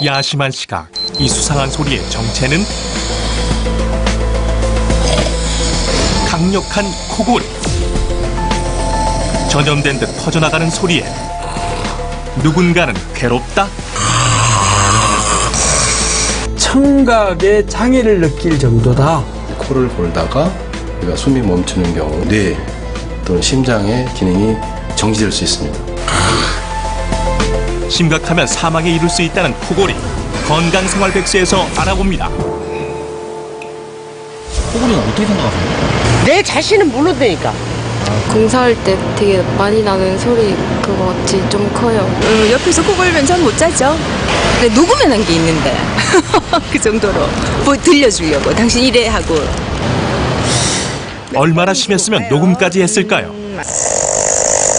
야심한 시각, 이 수상한 소리의 정체는 강력한 코골이. 전염된 듯 퍼져나가는 소리에 누군가는 괴롭다? 청각에 장애를 느낄 정도다. 코를 골다가 우리가 숨이 멈추는 경우 뇌 또는 심장의 기능이 정지될 수 있습니다. 심각하면 사망에 이를 수 있다는 코골이. 건강생활백서에서 알아봅니다. 코골이는 어떻게 생각하세요? 내 자신은 모른다니까. 공사할 때 되게 많이 나는 소리 그거 같이 좀 커요. 옆에서 코 골면 잠 못 자죠. 근데 녹음해놓은 게 있는데 그 정도로 뭐 들려주려고 당신 이래 하고. 얼마나 심했으면 녹음까지 했을까요?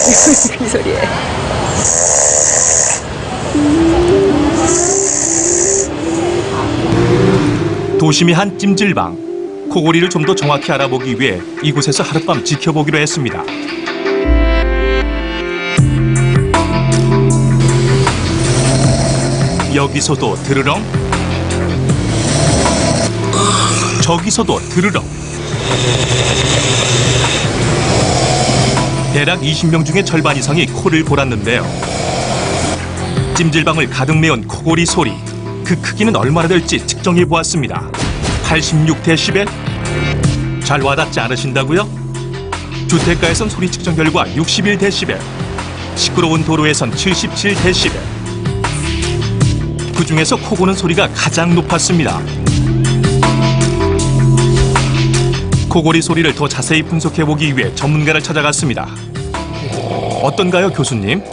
이 소리에. 도심의 한 찜질방. 코골이를 좀 더 정확히 알아보기 위해 이곳에서 하룻밤 지켜보기로 했습니다. 여기서도 드르렁, 저기서도 드르렁. 대략 20명 중에 절반 이상이 코를 골았는데요. 찜질방을 가득 메운 코골이 소리. 그 크기는 얼마나 될지 측정해 보았습니다. 86데시벨? 잘 와닿지 않으신다고요? 주택가에선 소리 측정 결과 61데시벨. 시끄러운 도로에선 77데시벨. 그중에서 코 고는 소리가 가장 높았습니다. 코골이 소리를 더 자세히 분석해보기 위해 전문가를 찾아갔습니다. 어떤가요, 교수님?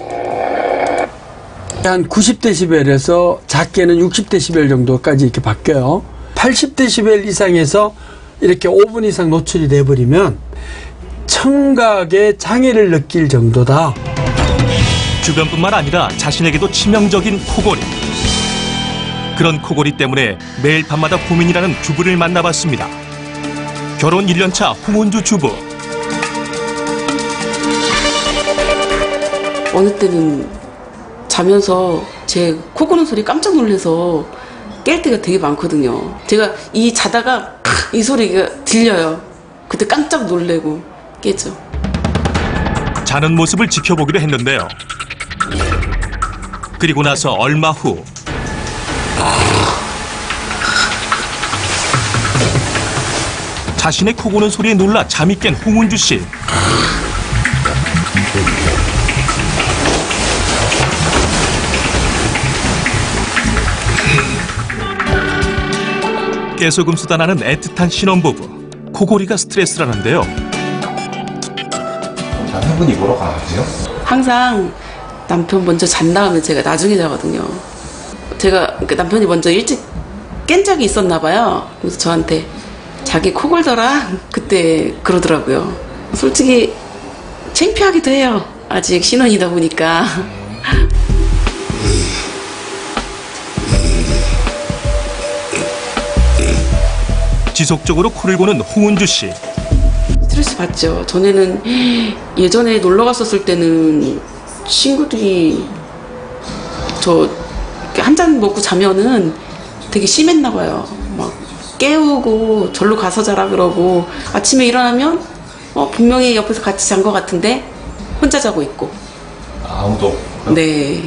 한 90데시벨에서 작게는 60데시벨 정도까지 이렇게 바뀌어요. 80데시벨 이상에서 이렇게 5분 이상 노출이 돼버리면 청각에 장애를 느낄 정도다. 주변뿐만 아니라 자신에게도 치명적인 코골이. 그런 코골이 때문에 매일 밤마다 고민이라는 주부를 만나봤습니다. 결혼 1년차 홍은주 주부. 어느 때는 자면서 제 코 고는 소리 깜짝 놀라서 깰 때가 되게 많거든요. 제가 이 자다가 이 소리가 들려요. 그때 깜짝 놀래고 깨죠. 자는 모습을 지켜보기로 했는데요. 그리고 나서 얼마 후 자신의 코 고는 소리에 놀라 잠이 깬 홍은주 씨. 깨소금수다나는 애틋한 신혼부부. 코골이가 스트레스라는데요. 남편분이 뭐라고 안 하세요? 항상 남편 먼저 잔 다음에 제가 나중에 자거든요. 제가 남편이 먼저 일찍 깬 적이 있었나 봐요. 그래서 저한테 자기 코 골더라 그때 그러더라고요. 솔직히 창피하기도 해요. 아직 신혼이다 보니까. 지속적으로 코를 고는 홍은주 씨. 스트레스 받죠. 전에는 예전에 놀러 갔었을 때는 친구들이 저 한 잔 먹고 자면은 되게 심했나 봐요. 막 깨우고 절로 가서 자라 그러고 아침에 일어나면 분명히 옆에서 같이 잔 것 같은데 혼자 자고 있고. 아무도? 네.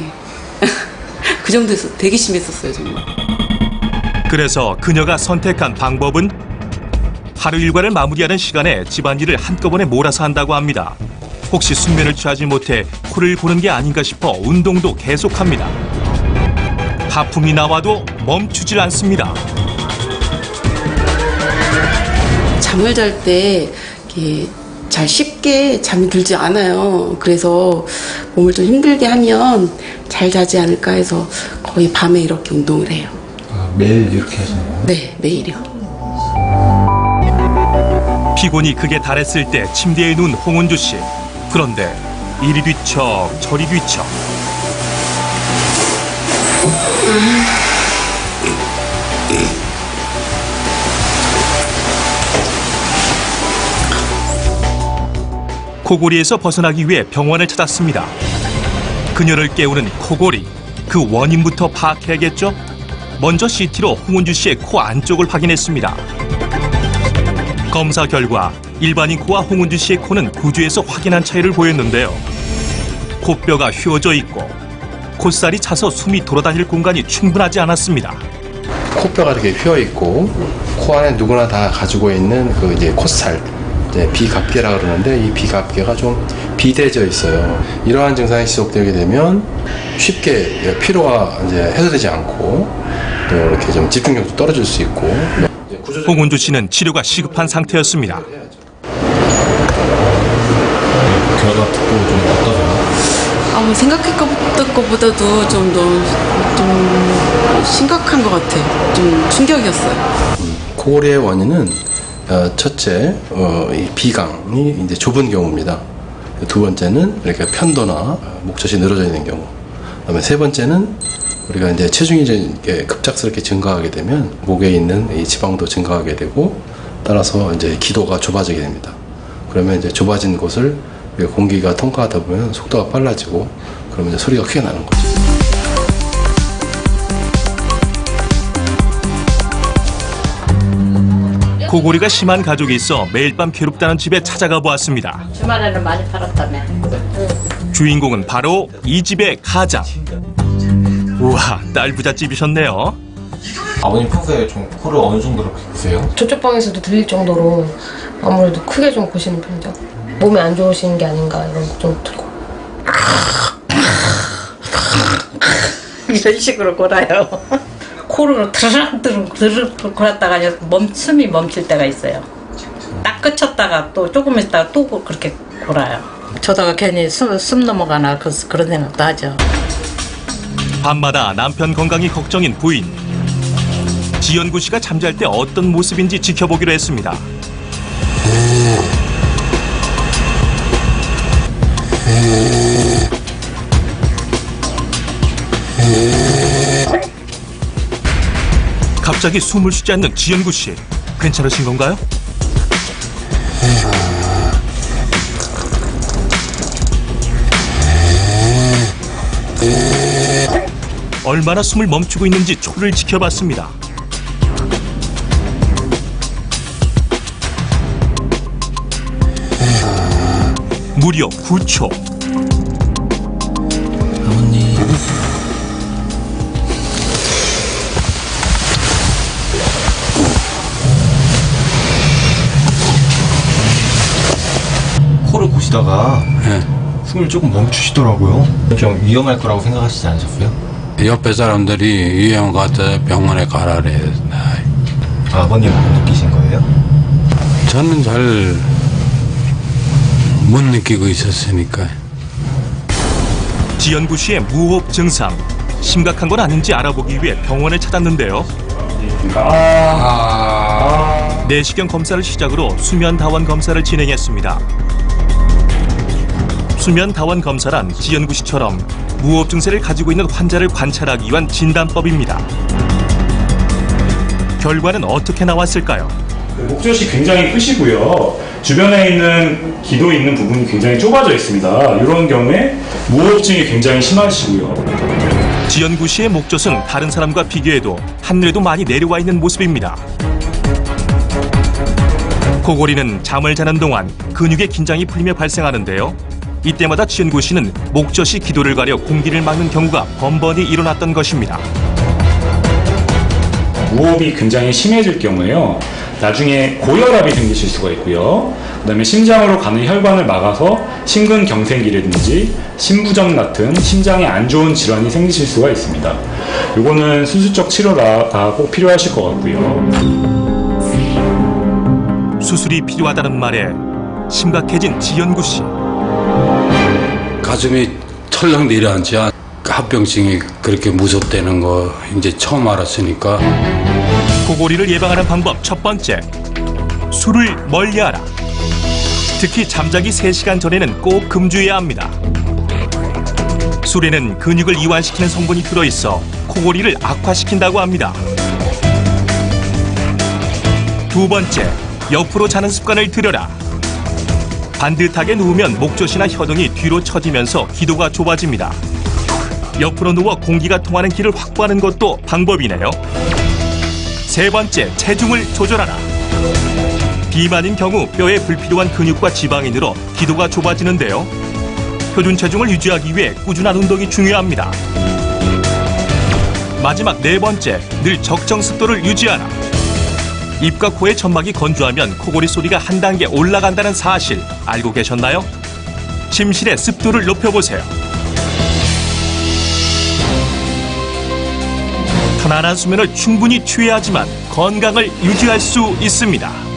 그 정도에서 되게 심했었어요, 정말. 그래서 그녀가 선택한 방법은 하루 일과를 마무리하는 시간에 집안일을 한꺼번에 몰아서 한다고 합니다. 혹시 숙면을 취하지 못해 코를 고는 게 아닌가 싶어 운동도 계속합니다. 하품이 나와도 멈추질 않습니다. 잠을 잘 때 잘 쉽게 잠이 들지 않아요. 그래서 몸을 좀 힘들게 하면 잘 자지 않을까 해서 거의 밤에 이렇게 운동을 해요. 아, 매일 이렇게 하시는 거예요? 네, 매일이요. 피곤이 극에 달했을 때 침대에 누운 홍은주 씨. 그런데 이리 뒤척 저리 뒤척. 코골이에서 벗어나기 위해 병원을 찾았습니다. 그녀를 깨우는 코골이. 그 원인부터 파악해야겠죠? 먼저 CT로 홍은주 씨의 코 안쪽을 확인했습니다. 검사 결과 일반인 코와 홍은주 씨의 코는 구조에서 확연한 차이를 보였는데요. 코뼈가 휘어져 있고 콧살이 차서 숨이 돌아다닐 공간이 충분하지 않았습니다. 코뼈가 이렇게 휘어 있고 코 안에 누구나 다 가지고 있는 그 이제 콧살, 이제 비갑계라 그러는데 이 비갑계가 좀 비대져 있어요. 이러한 증상이 지속되게 되면 쉽게 피로가 이제 해소되지 않고 또 이렇게 좀 집중력도 떨어질 수 있고. 홍은주 씨는 치료가 시급한 상태였습니다. 결과 듣고 좀 어떠세요? 생각했던 것보다도 좀 심각한 것 같아. 좀 충격이었어요. 코골이의 원인은 첫째 이 비강이 이제 좁은 경우입니다. 두 번째는 이렇게 편도나 목젖이 늘어져 있는 경우. 그다음에 세 번째는 우리가 이제 체중이 이제 급작스럽게 증가하게 되면 목에 있는 이 지방도 증가하게 되고 따라서 이제 기도가 좁아지게 됩니다. 그러면 이제 좁아진 곳을 공기가 통과하다 보면 속도가 빨라지고 그러면 이제 소리가 크게 나는 거죠. 코골이가 심한 가족이 있어 매일 밤 괴롭다는 집에 찾아가 보았습니다. 주말에는 많이 팔았다며. 주인공은 바로 이 집의 가장. 우와, 딸 부잣집이셨네요. 아버님 평소에 좀 코를 어느 정도로 크세요? 저쪽 방에서도 들릴 정도로 아무래도 크게 좀 고시는 편이죠. 몸에 안 좋으신 게 아닌가 이런 걱정도 들고. 이런 식으로 골아요. 코를 드르륵 골았다가 숨이 멈출 때가 있어요. 딱 그쳤다가 또 조금 있다가 또 그렇게 골아요. 저다가 괜히 숨 넘어가나 그런 생각도 하죠. 밤마다 남편 건강이 걱정인 부인. 지연구 씨가 잠잘 때 어떤 모습인지 지켜보기로 했습니다. 갑자기 숨을 쉬지 않는 지연구 씨. 괜찮으신 건가요? 얼마나 숨을 멈추고 있는지 초를 지켜봤습니다. 무려 9초. 아버님. 코를 고시다가 숨을 조금 멈추시더라고요. 좀 위험할 거라고 생각하시지 않으셨어요? 옆에 사람들이 위험 같아 병원에 가라래. 아버님은 못 느끼신 거예요? 저는 잘 못 느끼고 있었으니까. 지연구 씨의 무호흡 증상. 심각한 건 아닌지 알아보기 위해 병원을 찾았는데요. 내시경 검사를 시작으로 수면 다원 검사를 진행했습니다. 수면 다원 검사란 지연구 씨처럼 무호흡 증세를 가지고 있는 환자를 관찰하기 위한 진단법입니다. 결과는 어떻게 나왔을까요? 목젖이 굉장히 크시고요. 주변에 있는 기도 있는 부분이 굉장히 좁아져 있습니다. 이런 경우에 무호흡증이 굉장히 심하시고요. 지연구 씨의 목젖은 다른 사람과 비교해도 하늘에도 많이 내려와 있는 모습입니다. 코골이는 잠을 자는 동안 근육의 긴장이 풀리며 발생하는데요. 이때마다 지연구 씨는 목젖이 기도를 가려 공기를 막는 경우가 번번이 일어났던 것입니다. 무호흡이 굉장히 심해질 경우에요. 나중에 고혈압이 생기실 수가 있고요. 그다음에 심장으로 가는 혈관을 막아서 심근경색이라든지 심부전 같은 심장에 안 좋은 질환이 생기실 수가 있습니다. 이거는 수술적 치료가 꼭 필요하실 것 같고요. 수술이 필요하다는 말에 심각해진 지연구 씨. 가슴이 철렁 내려앉지. 합병증이 그렇게 무섭다는 거 이제 처음 알았으니까. 코골이를 예방하는 방법 첫 번째. 술을 멀리하라. 특히 잠자기 3시간 전에는 꼭 금주해야 합니다. 술에는 근육을 이완시키는 성분이 들어있어 코골이를 악화시킨다고 합니다. 두 번째, 옆으로 자는 습관을 들여라. 반듯하게 누우면 목젖이나 혀등이 뒤로 처지면서 기도가 좁아집니다. 옆으로 누워 공기가 통하는 길을 확보하는 것도 방법이네요. 세 번째, 체중을 조절하라. 비만인 경우 뼈에 불필요한 근육과 지방이 늘어 기도가 좁아지는데요. 표준 체중을 유지하기 위해 꾸준한 운동이 중요합니다. 마지막 네 번째, 늘 적정 습도를 유지하라. 입과 코의 점막이 건조하면 코골이 소리가 한 단계 올라간다는 사실 알고 계셨나요? 침실의 습도를 높여보세요. 편안한 수면을 충분히 취해야지만 건강을 유지할 수 있습니다.